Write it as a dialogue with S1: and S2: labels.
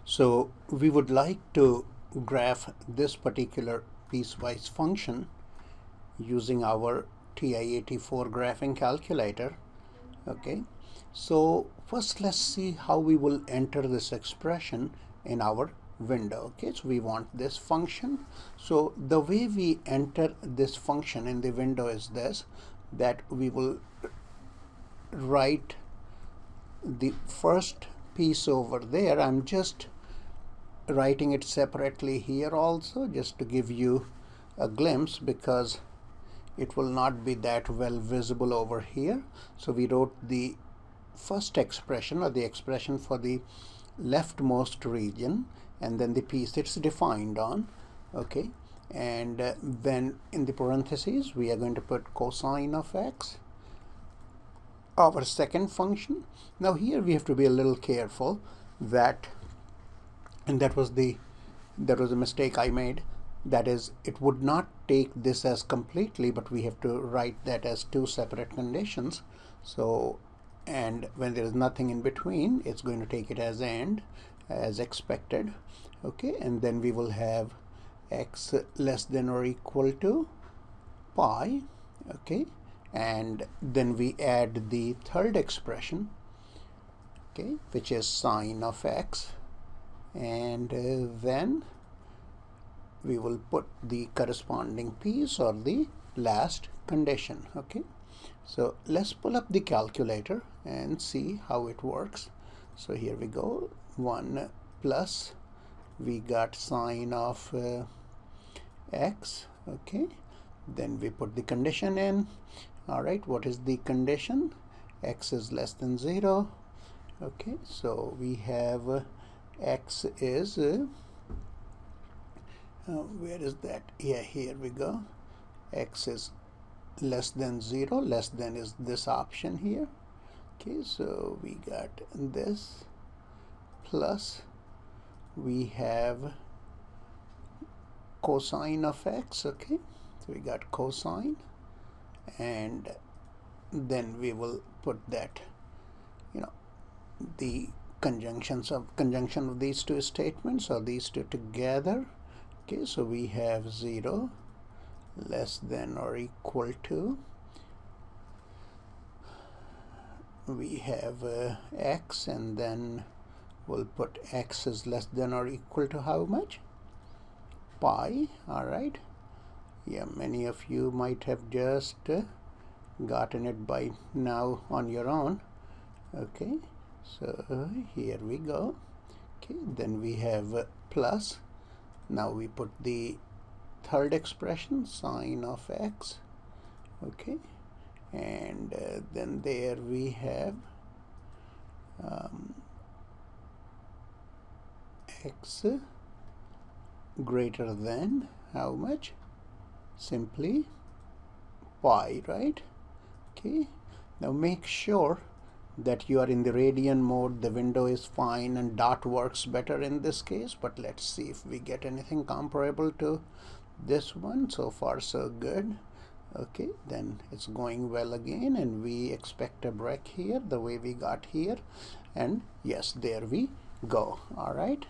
S1: So we would like to graph this particular piecewise function using our TI84 graphing calculator. Okay, so first let's see how we will enter this expression in our window. Okay, so we want this function. So the way we enter this function in the window is this, that we will write the first piece over there. I'm just writing it separately here also, just to give you a glimpse, because it will not be that well visible over here. So we wrote the first expression, or the expression for the leftmost region, and then the piece it's defined on. Okay, and then in the parentheses we are going to put cosine of x, our second function. Now here we have to be a little careful that, and that was a mistake I made, that is, it would not take this as completely, but we have to write that as two separate conditions. So, and when there is nothing in between, it's going to take it as and, as expected. Okay, and then we will have x less than or equal to pi. Okay, and then we add the third expression, okay, which is sine of x, and then we will put the corresponding piece or the last condition. Okay, so let's pull up the calculator and see how it works. So here we go, 1 plus, we got sine of x. Okay, then we put the condition in. All right, what is the condition? X is less than 0. Okay, so we have x is where is that? Yeah, here we go. X is less than 0. Less than is this option here. Okay, so we got this, plus we have cosine of x. Okay, so we got cosine, and then we will put that, the conjunction of these two statements, or these two together. Okay, so we have 0 less than or equal to, we have x, and then we'll put x is less than or equal to how much? Pi. All right, yeah, many of you might have just gotten it by now on your own. Okay, so here we go. Okay, then we have plus. Now we put the third expression, sine of x. Okay, and then there we have x greater than how much? Simply pi, right? Okay, now make sure that you are in the radian mode. The window is fine, and dot works better in this case, but let's see if we get anything comparable to this one. So far so good. Okay, then it's going well again, and we expect a break here the way we got here, and yes, there we go. All right,